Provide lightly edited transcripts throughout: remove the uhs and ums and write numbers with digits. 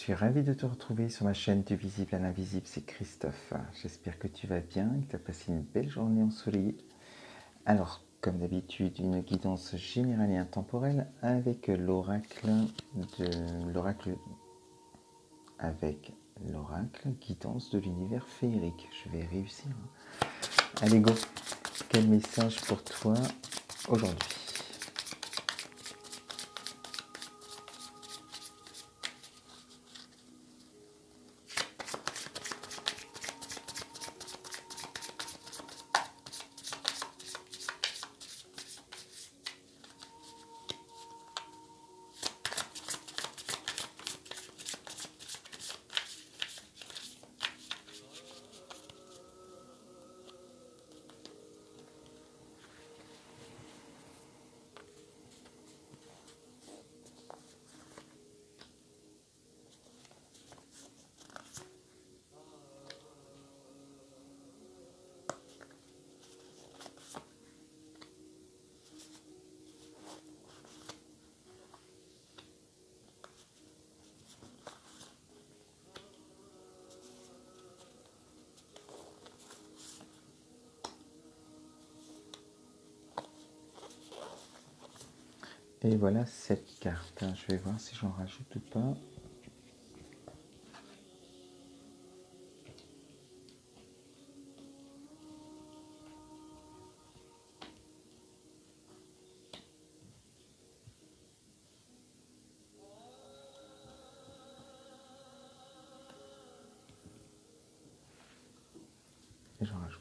suis ravi de te retrouver sur ma chaîne du visible à l'invisible, c'est Christophe. J'espère que tu vas bien et que tu as passé une belle journée ensoleillée. Alors, comme d'habitude, une guidance générale et intemporelle avec l'oracle guidance de l'univers féerique. Je vais réussir. Allez go. Quel message pour toi aujourd'hui? Et voilà cette carte. Je vais voir si j'en rajoute ou pas. Et j'en rajoute.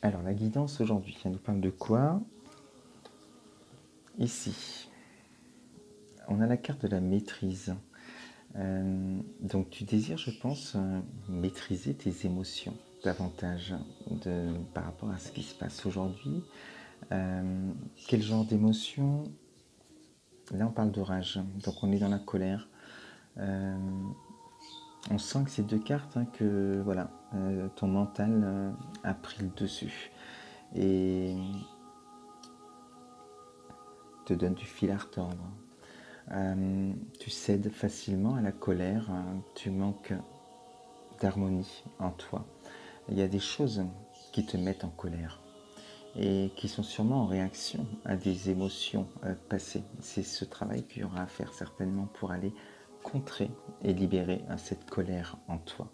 Alors, la guidance aujourd'hui, elle nous parle de quoi? Ici, on a la carte de la maîtrise. Donc, tu désires, je pense, maîtriser tes émotions davantage par rapport à ce qui se passe aujourd'hui. Quel genre d'émotion? Là, on parle de rage. Donc, on est dans la colère. On sent que ces deux cartes, que voilà, ton mental a pris le dessus et te donne du fil à retordre. Tu cèdes facilement à la colère, tu manques d'harmonie en toi. Il y a des choses qui te mettent en colère et qui sont sûrement en réaction à des émotions passées. C'est ce travail qu'il y aura à faire certainement pour aller contrer et libérer cette colère en toi.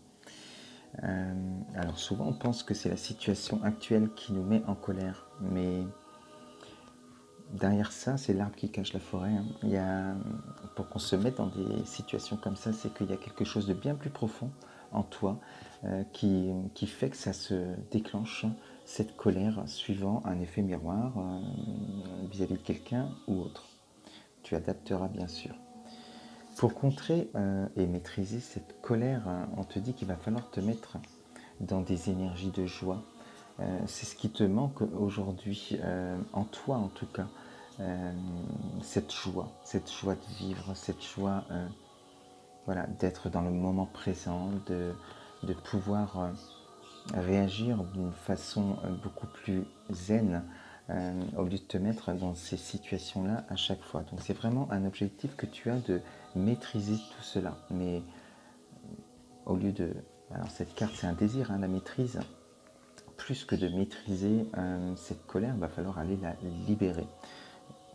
Alors souvent on pense que c'est la situation actuelle qui nous met en colère, mais derrière ça, c'est l'arbre qui cache la forêt. Pour qu'on se mette dans des situations comme ça, c'est qu'il y a quelque chose de bien plus profond en toi qui fait que ça se déclenche, cette colère, suivant un effet miroir vis-à-vis de quelqu'un ou autre. Tu adapteras bien sûr. Pour contrer et maîtriser cette colère, on te dit qu'il va falloir te mettre dans des énergies de joie. C'est ce qui te manque aujourd'hui, en toi en tout cas, cette joie de vivre, cette joie voilà, d'être dans le moment présent, de pouvoir réagir d'une façon beaucoup plus zen, au lieu de te mettre dans ces situations-là à chaque fois. Donc c'est vraiment un objectif que tu as de maîtriser tout cela. Mais au lieu de... Alors cette carte c'est un désir, la maîtrise. Plus que de maîtriser cette colère, il va falloir aller la libérer.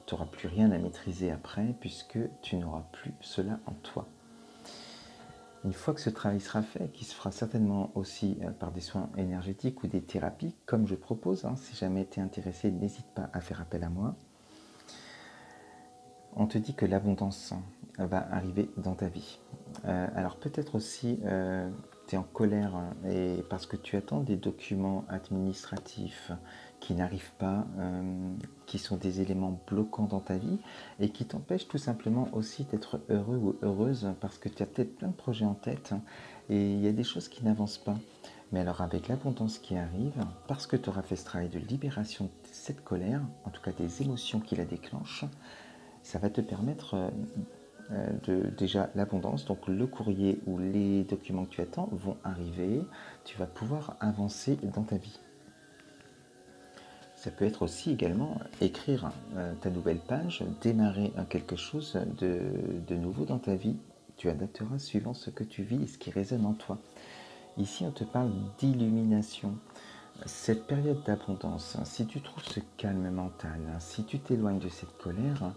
Tu n'auras plus rien à maîtriser après puisque tu n'auras plus cela en toi. Une fois que ce travail sera fait, qui se fera certainement aussi par des soins énergétiques ou des thérapies, comme je propose, si jamais tu es intéressé, n'hésite pas à faire appel à moi. On te dit que l'abondance va arriver dans ta vie. Alors peut-être aussi tu es en colère et parce que tu attends des documents administratifs qui n'arrivent pas, qui sont des éléments bloquants dans ta vie et qui t'empêchent tout simplement aussi d'être heureux ou heureuse parce que tu as peut-être plein de projets en tête et il y a des choses qui n'avancent pas. Mais alors avec l'abondance qui arrive, parce que tu auras fait ce travail de libération de cette colère, en tout cas des émotions qui la déclenchent, ça va te permettre déjà l'abondance, donc le courrier ou les documents que tu attends vont arriver, tu vas pouvoir avancer dans ta vie. Ça peut être aussi également écrire ta nouvelle page, démarrer quelque chose de nouveau dans ta vie. Tu adapteras suivant ce que tu vis et ce qui résonne en toi. Ici, on te parle d'illumination. Cette période d'abondance, si tu trouves ce calme mental, si tu t'éloignes de cette colère,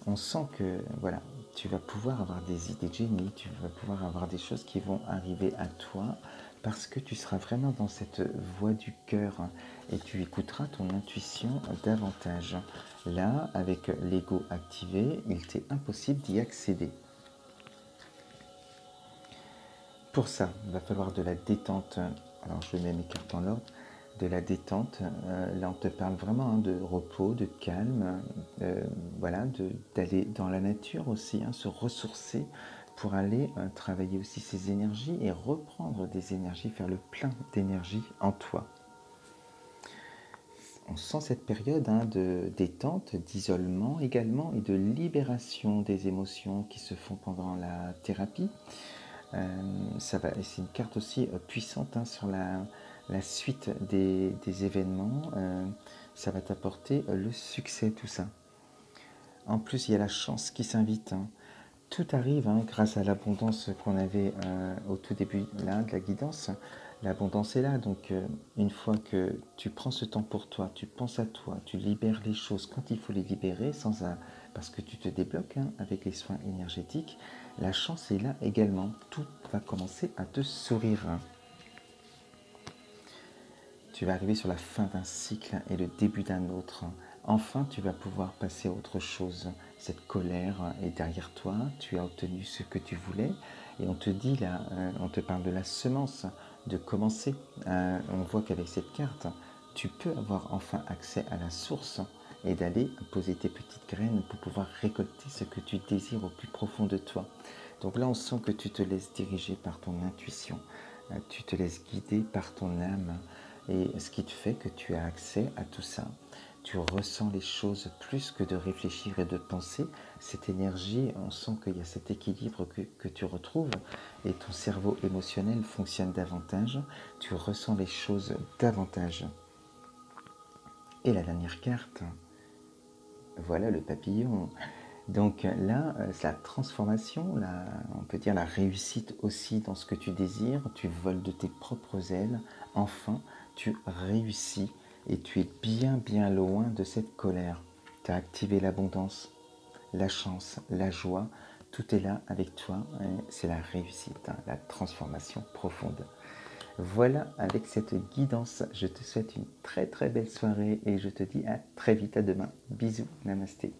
on sent que voilà, tu vas pouvoir avoir des idées de génie, tu vas pouvoir avoir des choses qui vont arriver à toi parce que tu seras vraiment dans cette voie du cœur et tu écouteras ton intuition davantage. Là, avec l'ego activé, il t'est impossible d'y accéder. Pour ça, il va falloir de la détente. Alors je mets mes cartes dans l'ordre. De la détente, là on te parle vraiment de repos, de calme, voilà, d'aller dans la nature aussi, se ressourcer pour aller travailler aussi ses énergies et reprendre des énergies, faire le plein d'énergie en toi. On sent cette période de détente, d'isolement également et de libération des émotions qui se font pendant la thérapie. C'est une carte aussi puissante sur la suite des événements. Ça va t'apporter le succès, tout ça. En plus, il y a la chance qui s'invite. Tout arrive grâce à l'abondance qu'on avait au tout début là, de la guidance. L'abondance est là, donc une fois que tu prends ce temps pour toi, tu penses à toi, tu libères les choses quand il faut les libérer, parce que tu te débloques avec les soins énergétiques, la chance est là également. Tout va commencer à te sourire. Tu vas arriver sur la fin d'un cycle et le début d'un autre. Enfin, tu vas pouvoir passer à autre chose. Cette colère est derrière toi, tu as obtenu ce que tu voulais et on te dit là, on te parle de la semence, de commencer. On voit qu'avec cette carte, tu peux avoir enfin accès à la source et d'aller poser tes petites graines pour pouvoir récolter ce que tu désires au plus profond de toi. Donc là, on sent que tu te laisses diriger par ton intuition, tu te laisses guider par ton âme et ce qui te fait que tu as accès à tout ça. Tu ressens les choses plus que de réfléchir et de penser. Cette énergie, on sent qu'il y a cet équilibre que tu retrouves et ton cerveau émotionnel fonctionne davantage. Tu ressens les choses davantage. Et la dernière carte, voilà le papillon. Donc là, c'est la transformation, on peut dire la réussite aussi dans ce que tu désires. Tu voles de tes propres ailes. Enfin, tu réussis et tu es bien loin de cette colère. Tu as activé l'abondance, la chance, la joie. Tout est là avec toi. C'est la réussite, la transformation profonde. Voilà, avec cette guidance, je te souhaite une très belle soirée et je te dis à très vite, à demain. Bisous, namasté.